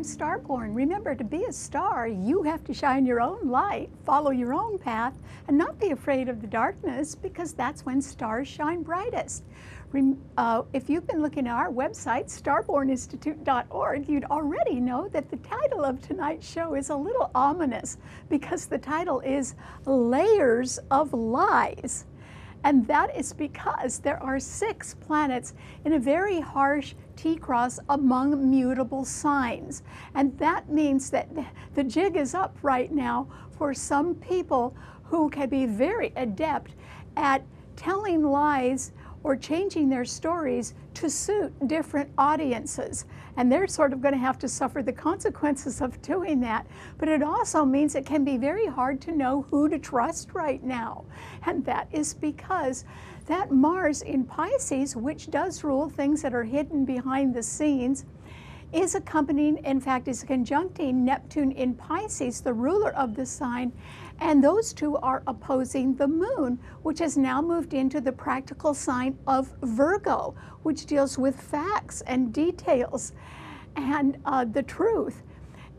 Starborn. Remember, to be a star, you have to shine your own light, follow your own path, and not be afraid of the darkness, because that's when stars shine brightest. If you've been looking at our website, starborninstitute.org, you'd already know that the title of tonight's show is a little ominous, because the title is Layers of Lies. And that is because there are 6 planets in a very harsh T-cross among mutable signs. And that means that the jig is up right now for some people who can be very adept at telling lies or changing their stories to suit different audiences. And they're sort of going to have to suffer the consequences of doing that. But it also means it can be very hard to know who to trust right now. And that is because that Mars in Pisces, which does rule things that are hidden behind the scenes, is accompanying, in fact, is conjuncting Neptune in Pisces, the ruler of the sign, and those two are opposing the moon, which has now moved into the practical sign of Virgo, which deals with facts and details and the truth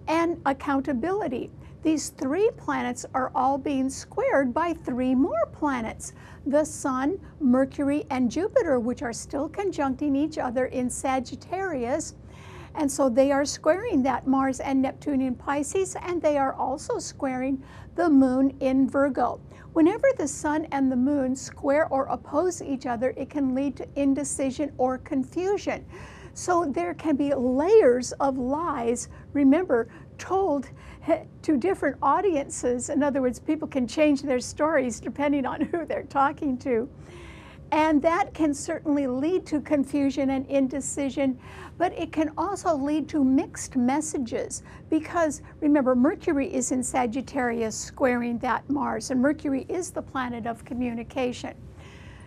and accountability. These 3 planets are all being squared by 3 more planets, the Sun, Mercury, and Jupiter, which are still conjuncting each other in Sagittarius. And so they are squaring that Mars and Neptune in Pisces, and they are also squaring the moon in Virgo. Whenever the sun and the moon square or oppose each other, it can lead to indecision or confusion. So there can be layers of lies, remember, told to different audiences. In other words, people can change their stories depending on who they're talking to. And that can certainly lead to confusion and indecision, but it can also lead to mixed messages because, remember, Mercury is in Sagittarius squaring that Mars, and Mercury is the planet of communication.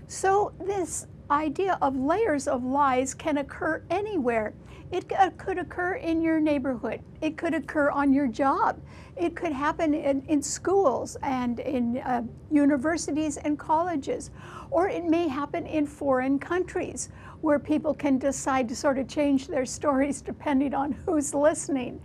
So this idea of layers of lies can occur anywhere. It could occur in your neighborhood. It could occur on your job. It could happen in schools and in universities and colleges. Or it may happen in foreign countries where people can decide to sort of change their stories depending on who's listening.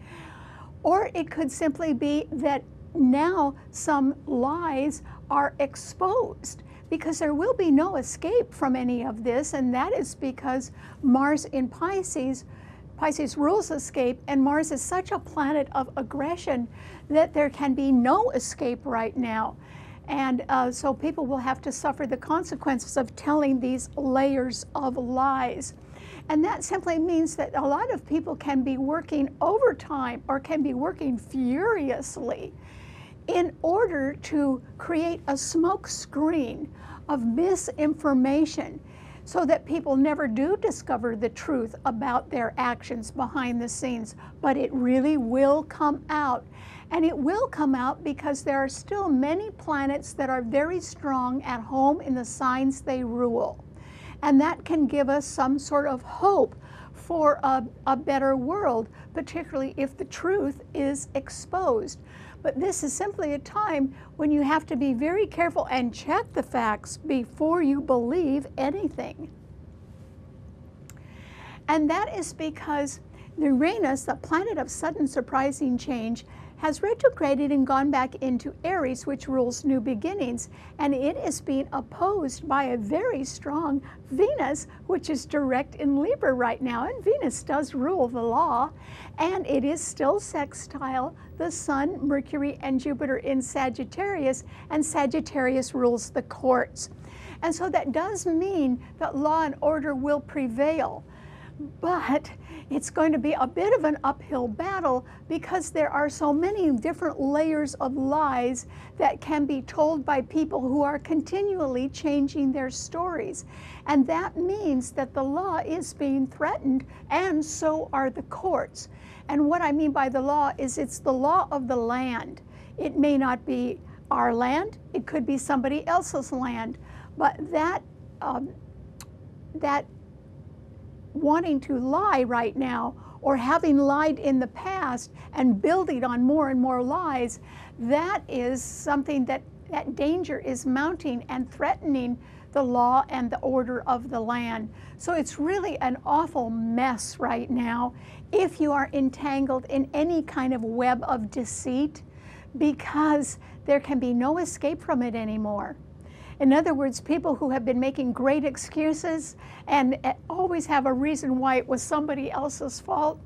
Or it could simply be that now some lies are exposed, because there will be no escape from any of this, and that is because Mars in Pisces rules escape, and Mars is such a planet of aggression that there can be no escape right now. And so people will have to suffer the consequences of telling these layers of lies. And that simply means that a lot of people can be working overtime or can be working furiously in order to create a smoke screen of misinformation so that people never do discover the truth about their actions behind the scenes. But it really will come out. And it will come out because there are still many planets that are very strong at home in the signs they rule. And that can give us some sort of hope for a better world, particularly if the truth is exposed. But this is simply a time when you have to be very careful and check the facts before you believe anything. And that is because Uranus, the planet of sudden surprising change, has retrograded and gone back into Aries, which rules new beginnings, and it is being opposed by a very strong Venus, which is direct in Libra right now, and Venus does rule the law, and it is still sextile the Sun, Mercury, and Jupiter in Sagittarius, and Sagittarius rules the courts. And so that does mean that law and order will prevail. But it's going to be a bit of an uphill battle because there are so many different layers of lies that can be told by people who are continually changing their stories. And that means that the law is being threatened, and so are the courts. And what I mean by the law is it's the law of the land. It may not be our land, it could be somebody else's land, but that wanting to lie right now, or having lied in the past and building on more and more lies, that is something that danger is mounting and threatening the law and the order of the land. So it's really an awful mess right now if you are entangled in any kind of web of deceit, because there can be no escape from it anymore. In other words, people who have been making great excuses and always have a reason why it was somebody else's fault,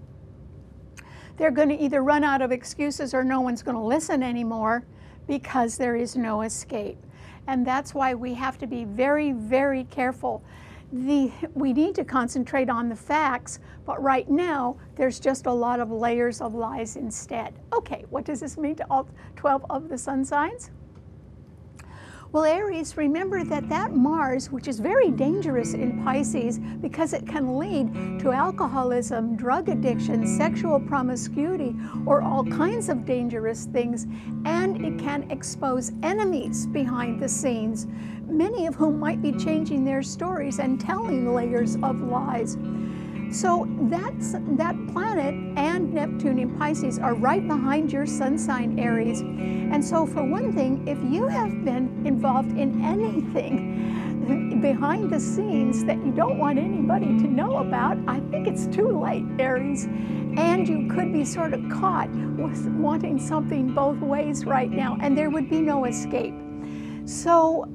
they're going to either run out of excuses or no one's going to listen anymore, because there is no escape. And that's why we have to be very, very careful. We need to concentrate on the facts, but right now there's just a lot of layers of lies instead. Okay, what does this mean to all 12 of the sun signs? Well, Aries, remember that Mars, which is very dangerous in Pisces because it can lead to alcoholism, drug addiction, sexual promiscuity, or all kinds of dangerous things, and it can expose enemies behind the scenes, many of whom might be changing their stories and telling layers of lies. So that planet and Neptune in Pisces are right behind your sun sign, Aries. And so for one thing, if you have been involved in anything behind the scenes that you don't want anybody to know about, I think it's too late, Aries. And you could be sort of caught with wanting something both ways right now, and there would be no escape. So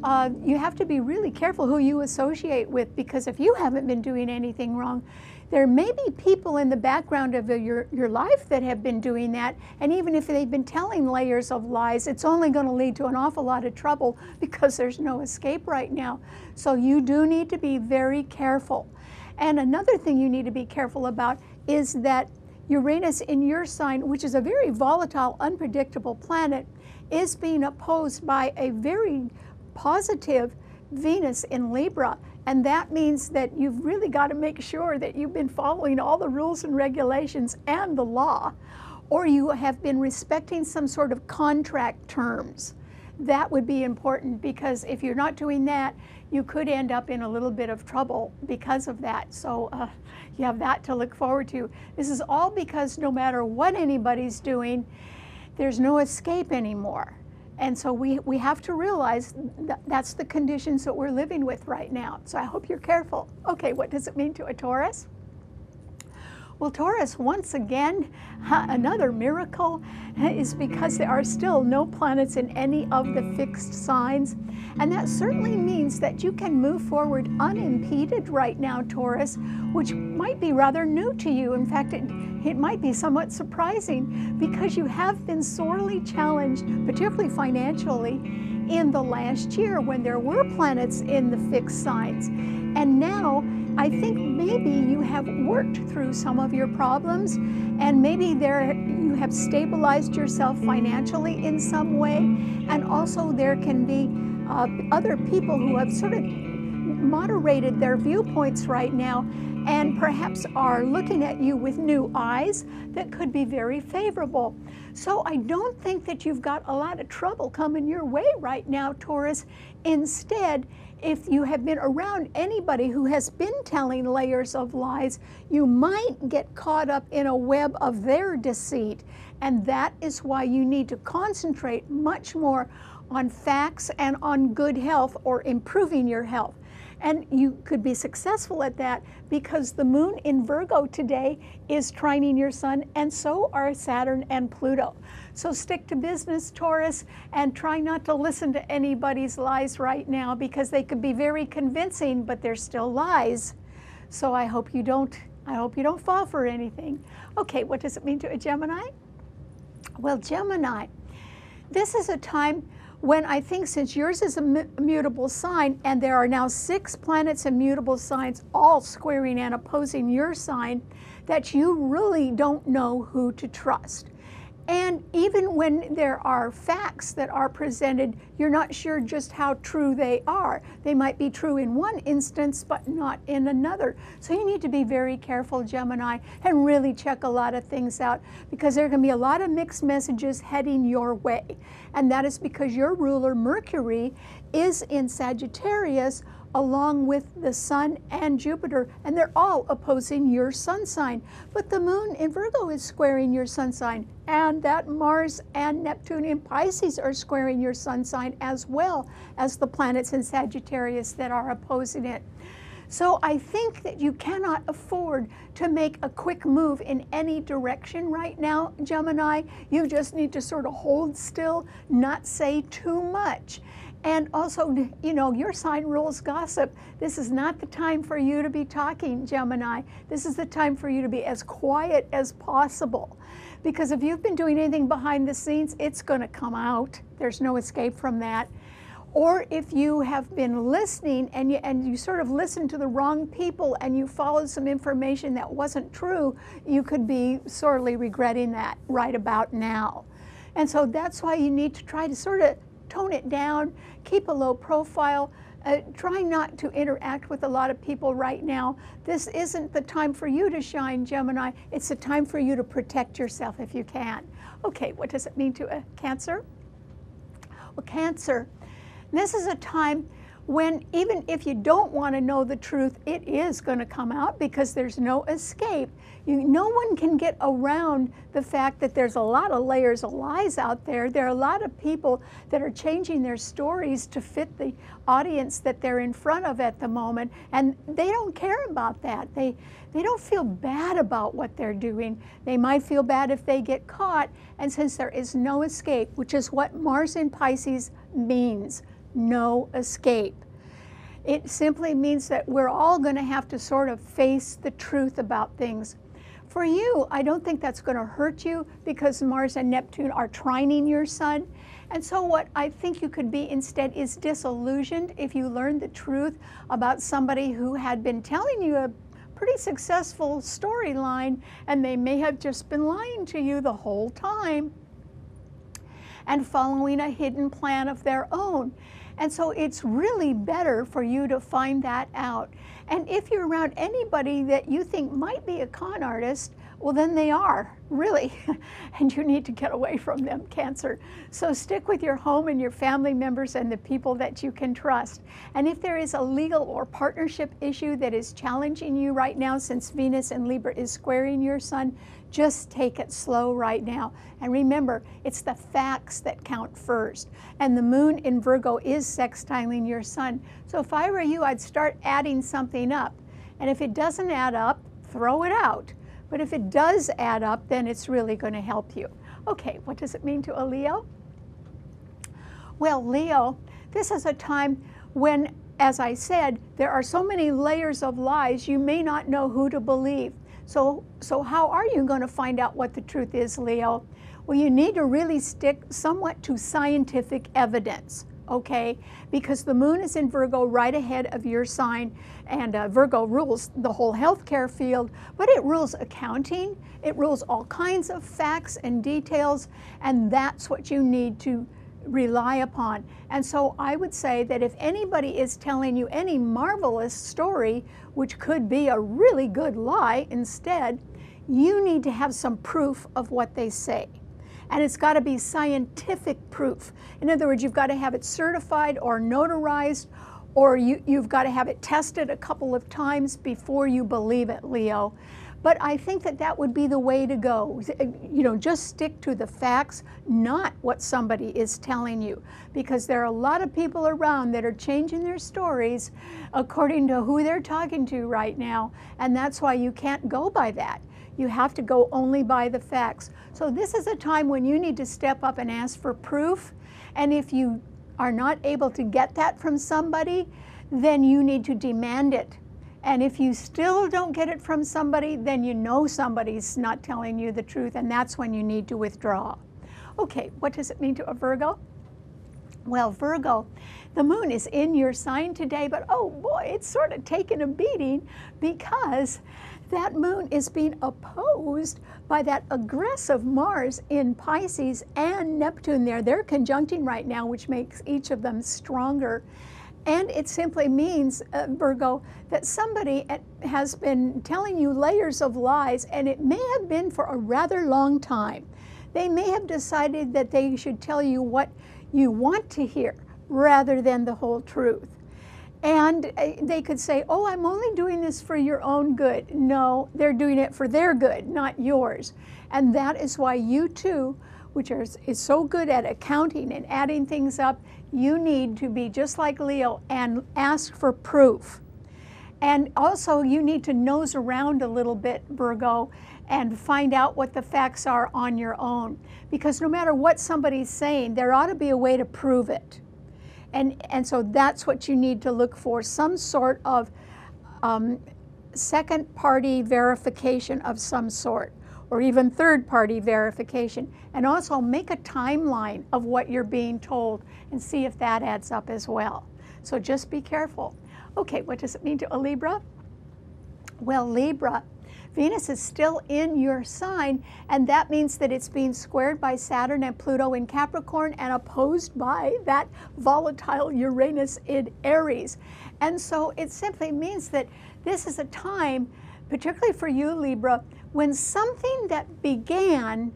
you have to be really careful who you associate with, because if you haven't been doing anything wrong, there may be people in the background of your life that have been doing that, and even if they've been telling layers of lies, it's only going to lead to an awful lot of trouble because there's no escape right now. So you do need to be very careful. And another thing you need to be careful about is that Uranus in your sign, which is a very volatile, unpredictable planet, is being opposed by a very positive Venus in Libra. And that means that you've really got to make sure that you've been following all the rules and regulations and the law, or you have been respecting some sort of contract terms. That would be important, because if you're not doing that, you could end up in a little bit of trouble because of that. So you have that to look forward to. This is all because no matter what anybody's doing, there's no escape anymore. And so we have to realize that's the conditions that we're living with right now. So I hope you're careful. Okay, what does it mean to a Taurus? Well, Taurus, once again, another miracle is because there are still no planets in any of the fixed signs. And that certainly means that you can move forward unimpeded right now, Taurus, which might be rather new to you. In fact, it might be somewhat surprising, because you have been sorely challenged, particularly financially, in the last year when there were planets in the fixed signs. And now, I think maybe you have worked through some of your problems, and maybe you have stabilized yourself financially in some way, and also there can be other people who have sort of moderated their viewpoints right now and perhaps are looking at you with new eyes that could be very favorable. So I don't think that you've got a lot of trouble coming your way right now, Taurus. Instead, if you have been around anybody who has been telling layers of lies, you might get caught up in a web of their deceit. And that is why you need to concentrate much more on facts and on good health, or improving your health. And you could be successful at that because the moon in Virgo today is trining your sun, and so are Saturn and Pluto. So stick to business, Taurus, and try not to listen to anybody's lies right now, because they could be very convincing, but they're still lies. So I hope you don't fall for anything. Okay, what does it mean to a Gemini? Well, Gemini, this is a time when I think, since yours is a mutable sign, and there are now 6 planets in mutable signs all squaring and opposing your sign, that you really don't know who to trust. And even when there are facts that are presented, you're not sure just how true they are. They might be true in one instance, but not in another. So you need to be very careful, Gemini, and really check a lot of things out, because there can be a lot of mixed messages heading your way. And that is because your ruler, Mercury, is in Sagittarius, along with the Sun and Jupiter, and they're all opposing your sun sign. But the moon in Virgo is squaring your sun sign, and that Mars and Neptune in Pisces are squaring your sun sign, as well as the planets in Sagittarius that are opposing it. So I think that you cannot afford to make a quick move in any direction right now, Gemini. You just need to sort of hold still, not say too much. And also, you know, your sign rules gossip. This is not the time for you to be talking, Gemini. This is the time for you to be as quiet as possible. Because if you've been doing anything behind the scenes, it's going to come out. There's no escape from that. Or if you have been listening and you sort of listened to the wrong people and you followed some information that wasn't true, you could be sorely regretting that right about now. And so that's why you need to try to sort of tone it down, keep a low profile, try not to interact with a lot of people right now. This isn't the time for you to shine, Gemini. It's the time for you to protect yourself if you can. Okay, what does it mean to a Cancer? Well, Cancer, this is a time when even if you don't want to know the truth, it is going to come out because there's no escape. No one can get around the fact that there's a lot of layers of lies out there. There are a lot of people that are changing their stories to fit the audience that they're in front of at the moment, and they don't care about that. They don't feel bad about what they're doing. They might feel bad if they get caught, and since there is no escape, which is what Mars in Pisces means, no escape. It simply means that we're all going to have to sort of face the truth about things. For you, I don't think that's going to hurt you because Mars and Neptune are trining your sun. And so what I think you could be instead is disillusioned if you learned the truth about somebody who had been telling you a pretty successful storyline and they may have just been lying to you the whole time and following a hidden plan of their own. And so it's really better for you to find that out. And if you're around anybody that you think might be a con artist, well, then they are, really. And you need to get away from them, Cancer. So stick with your home and your family members and the people that you can trust. And if there is a legal or partnership issue that is challenging you right now, since Venus in Libra is squaring your sun, just take it slow right now. And remember, it's the facts that count first. And the moon in Virgo is sextiling your sun. So if I were you, I'd start adding something up. And if it doesn't add up, throw it out. But if it does add up, then it's really going to help you. Okay, what does it mean to a Leo? Well, Leo, this is a time when, as I said, there are so many layers of lies, you may not know who to believe. So how are you going to find out what the truth is, Leo? Well, you need to really stick somewhat to scientific evidence, okay? Because the moon is in Virgo right ahead of your sign, and Virgo rules the whole healthcare field, but it rules accounting, it rules all kinds of facts and details, and that's what you need to rely upon. And so I would say that if anybody is telling you any marvelous story, which could be a really good lie instead, you need to have some proof of what they say. And it's got to be scientific proof. In other words, you've got to have it certified or notarized, or you've got to have it tested a couple of times before you believe it, Leo. But I think that that would be the way to go. You know, just stick to the facts, not what somebody is telling you. Because there are a lot of people around that are changing their stories according to who they're talking to right now. And that's why you can't go by that. You have to go only by the facts. So this is a time when you need to step up and ask for proof. And if you are not able to get that from somebody, then you need to demand it. And if you still don't get it from somebody, then you know somebody's not telling you the truth, and that's when you need to withdraw. Okay, what does it mean to a Virgo? Well, Virgo, the moon is in your sign today, but oh boy, it's sort of taken a beating because that moon is being opposed by that aggressive Mars in Pisces and Neptune there. They're conjuncting right now, which makes each of them stronger. And it simply means, Virgo, that somebody has been telling you layers of lies, and it may have been for a rather long time. They may have decided that they should tell you what you want to hear rather than the whole truth. And they could say, oh, I'm only doing this for your own good. No, they're doing it for their good, not yours. And that is why you too which is so good at accounting and adding things up, you need to be just like Leo and ask for proof. And also you need to nose around a little bit, Virgo, and find out what the facts are on your own. Because no matter what somebody's saying, there ought to be a way to prove it. And so that's what you need to look for, some sort of second-party verification of some sort, or even third-party verification. And also make a timeline of what you're being told and see if that adds up as well. So just be careful. Okay, what does it mean to a Libra? Well, Libra, Venus is still in your sign, and that means that it's being squared by Saturn and Pluto in Capricorn and opposed by that volatile Uranus in Aries. And so it simply means that this is a time, particularly for you, Libra, when something that began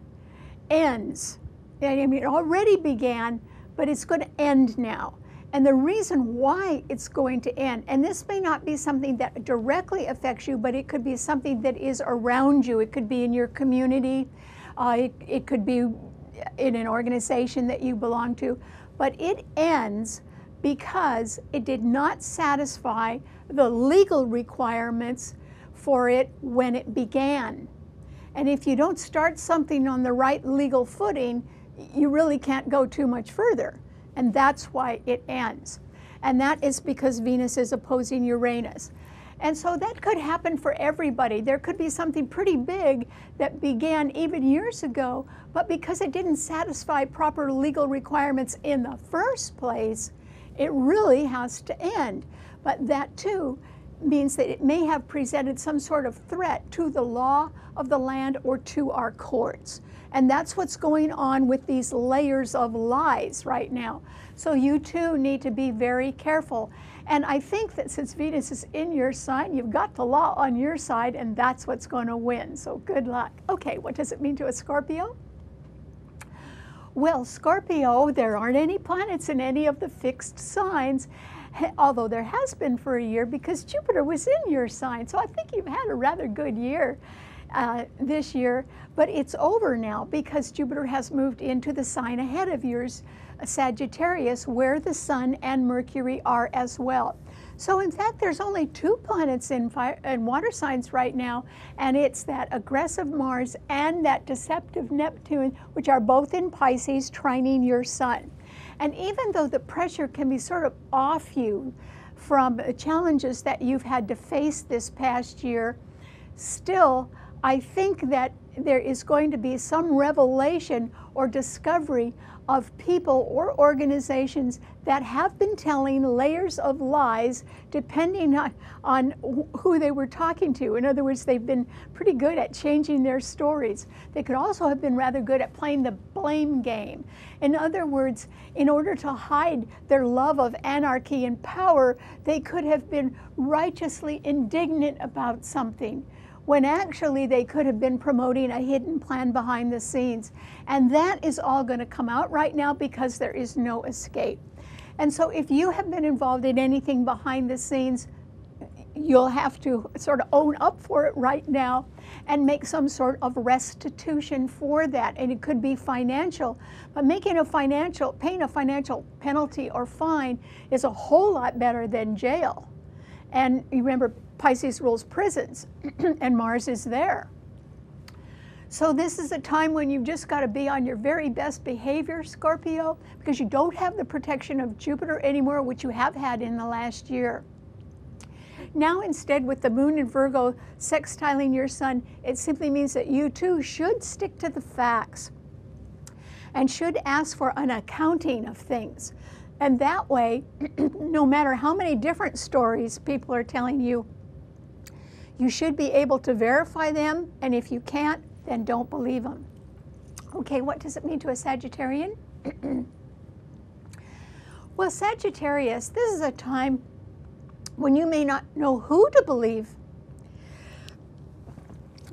ends. I mean, it already began, but it's going to end now. And the reason why it's going to end, and this may not be something that directly affects you, but it could be something that is around you. It could be in your community. It could be in an organization that you belong to. But it ends because it did not satisfy the legal requirements for it when it began. And if you don't start something on the right legal footing, you really can't go too much further. And that's why it ends. And that is because Venus is opposing Uranus. And so that could happen for everybody. There could be something pretty big that began even years ago, but because it didn't satisfy proper legal requirements in the first place, it really has to end. But that too means that it may have presented some sort of threat to the law of the land or to our courts. And that's what's going on with these layers of lies right now. So you too need to be very careful. And I think that since Venus is in your sign, you've got the law on your side, and that's what's going to win. So good luck. Okay, what does it mean to a Scorpio? Well, Scorpio, there aren't any planets in any of the fixed signs, although there has been for a year because Jupiter was in your sign. So I think you've had a rather good year this year, but it's over now because Jupiter has moved into the sign ahead of yours, Sagittarius, where the Sun and Mercury are as well. So in fact, there's only 2 planets in water signs right now, and it's that aggressive Mars and that deceptive Neptune, which are both in Pisces, trining your Sun. And even though the pressure can be sort of off you from challenges that you've had to face this past year, still, I think that there is going to be some revelation or discovery of people or organizations that have been telling layers of lies depending on who they were talking to. In other words, they've been pretty good at changing their stories. They could also have been rather good at playing the blame game. In other words, in order to hide their love of anarchy and power, they could have been righteously indignant about something, when actually they could have been promoting a hidden plan behind the scenes. And that is all going to come out right now because there is no escape. And so if you have been involved in anything behind the scenes, you'll have to sort of own up for it right now and make some sort of restitution for that. And it could be financial, but paying a financial penalty or fine is a whole lot better than jail. And you remember, Pisces rules prisons, and Mars is there. So this is a time when you've just got to be on your very best behavior, Scorpio, because you don't have the protection of Jupiter anymore, which you have had in the last year. Now instead, with the moon in Virgo sextiling your Sun, it simply means that you too should stick to the facts and should ask for an accounting of things. And that way, no matter how many different stories people are telling you, you should be able to verify them, and if you can't, then don't believe them. Okay, what does it mean to a Sagittarian? Well, Sagittarius, this is a time when you may not know who to believe.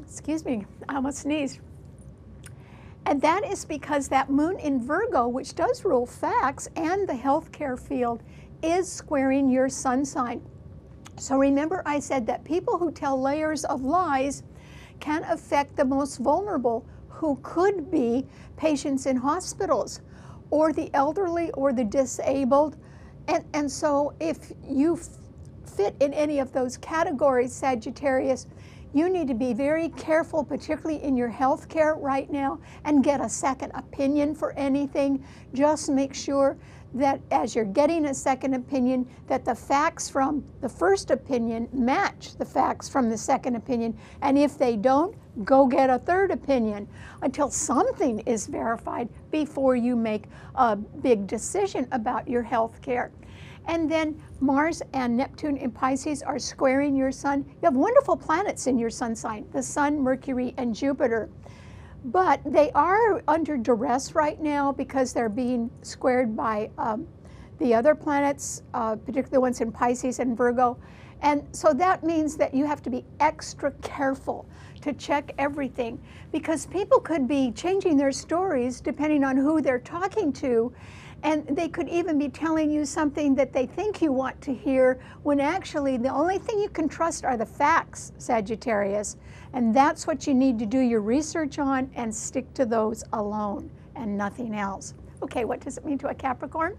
Excuse me, I almost sneezed. And that is because that moon in Virgo, which does rule facts and the healthcare field, is squaring your sun sign. So remember I said that people who tell layers of lies can affect the most vulnerable, who could be patients in hospitals, or the elderly, or the disabled. And so if you fit in any of those categories, Sagittarius, you need to be very careful, particularly in your health care right now, and get a second opinion for anything. Just make sure that as you're getting a second opinion, that the facts from the first opinion match the facts from the second opinion. And if they don't, go get a third opinion until something is verified before you make a big decision about your health care. And then Mars and Neptune in Pisces are squaring your sun. You have wonderful planets in your sun sign, the Sun, Mercury, and Jupiter. But they are under duress right now because they're being squared by the other planets, particularly the ones in Pisces and Virgo. And so that means that you have to be extra careful to check everything, because people could be changing their stories depending on who they're talking to. And they could even be telling you something that they think you want to hear, when actually the only thing you can trust are the facts, Sagittarius. And that's what you need to do your research on and stick to those alone and nothing else. Okay, what does it mean to a Capricorn?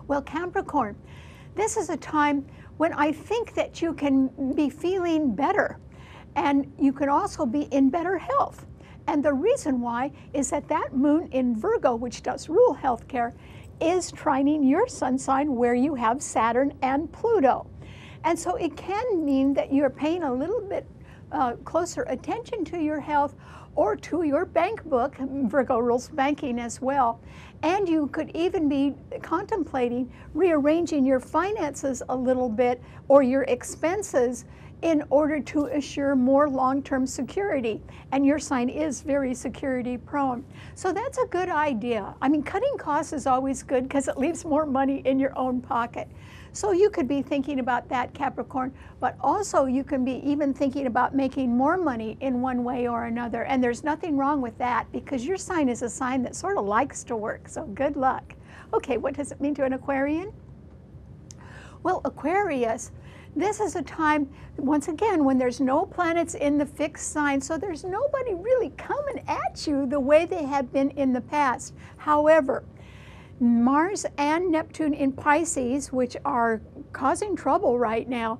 Well, Capricorn, this is a time when I think that you can be feeling better, and you can also be in better health. And the reason why is that that moon in Virgo, which does rule healthcare, is trining your sun sign where you have Saturn and Pluto. And so it can mean that you're paying a little bit closer attention to your health or to your bank book. Virgo rules banking as well. And you could even be contemplating rearranging your finances a little bit, or your expenses, in order to assure more long-term security. And your sign is very security prone. So that's a good idea. I mean, cutting costs is always good because it leaves more money in your own pocket. So you could be thinking about that, Capricorn, but also you can be even thinking about making more money in one way or another. And there's nothing wrong with that, because your sign is a sign that sort of likes to work. So good luck. Okay, what does it mean to an Aquarian? Well, Aquarius, this is a time, once again, when there's no planets in the fixed sign, so there's nobody really coming at you the way they have been in the past. However, Mars and Neptune in Pisces, which are causing trouble right now,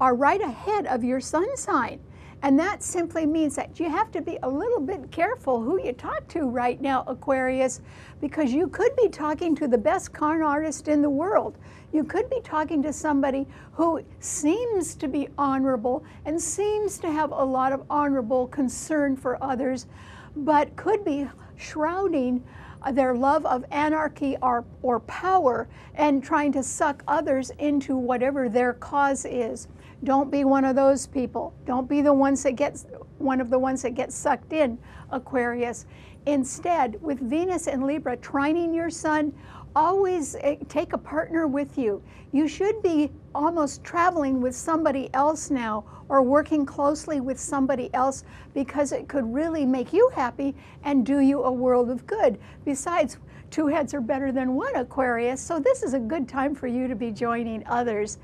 are right ahead of your sun sign. And that simply means that you have to be a little bit careful who you talk to right now, Aquarius, because you could be talking to the best con artist in the world. You could be talking to somebody who seems to be honorable and seems to have a lot of honorable concern for others, but could be shrouding their love of anarchy or power and trying to suck others into whatever their cause is. Don't be one of those people. Don't be the ones that one of the ones that gets sucked in, Aquarius. Instead, with Venus and Libra trining your sun, always take a partner with you. You should be almost traveling with somebody else now, or working closely with somebody else, because it could really make you happy and do you a world of good. Besides, two heads are better than one, Aquarius, so this is a good time for you to be joining others,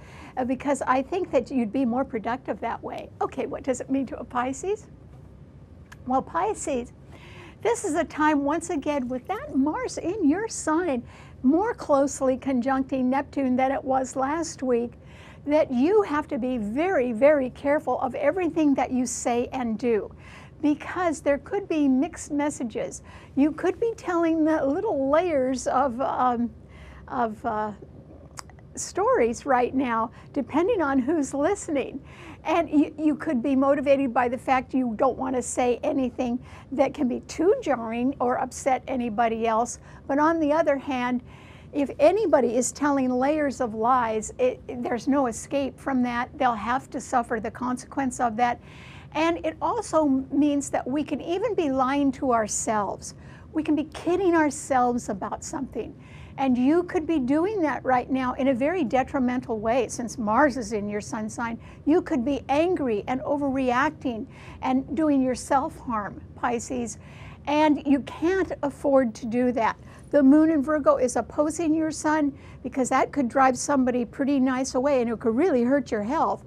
because I think that you'd be more productive that way. Okay, what does it mean to a Pisces? Well, Pisces, this is a time, once again, with that Mars in your sign, more closely conjuncting Neptune than it was last week, that you have to be very, very careful of everything that you say and do, because there could be mixed messages. You could be telling the little layers of stories right now, depending on who's listening. And you could be motivated by the fact you don't want to say anything that can be too jarring or upset anybody else. But on the other hand, if anybody is telling layers of lies, there's no escape from that. They'll have to suffer the consequence of that. And it also means that we can even be lying to ourselves. We can be kidding ourselves about something. And you could be doing that right now in a very detrimental way. Since Mars is in your sun sign, you could be angry and overreacting and doing yourself harm, Pisces. And you can't afford to do that. The moon in Virgo is opposing your sun, because that could drive somebody pretty nice away, and it could really hurt your health.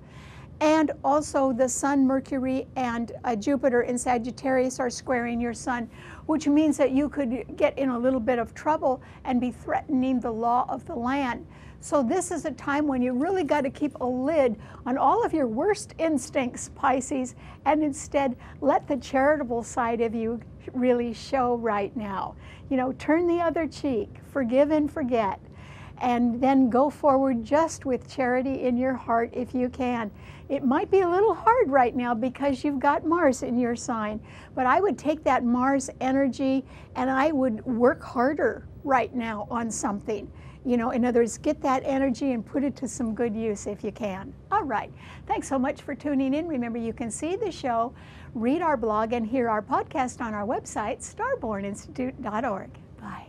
And also the Sun, Mercury, and Jupiter in Sagittarius are squaring your Sun, which means that you could get in a little bit of trouble and be threatening the law of the land. So this is a time when you really got to keep a lid on all of your worst instincts, Pisces, and instead let the charitable side of you really show right now. You know, turn the other cheek, forgive and forget, and then go forward just with charity in your heart if you can. It might be a little hard right now because you've got Mars in your sign, but I would take that Mars energy and I would work harder right now on something. You know, in other words, get that energy and put it to some good use if you can. All right. Thanks so much for tuning in. Remember, you can see the show, read our blog, and hear our podcast on our website, starborninstitute.org. Bye.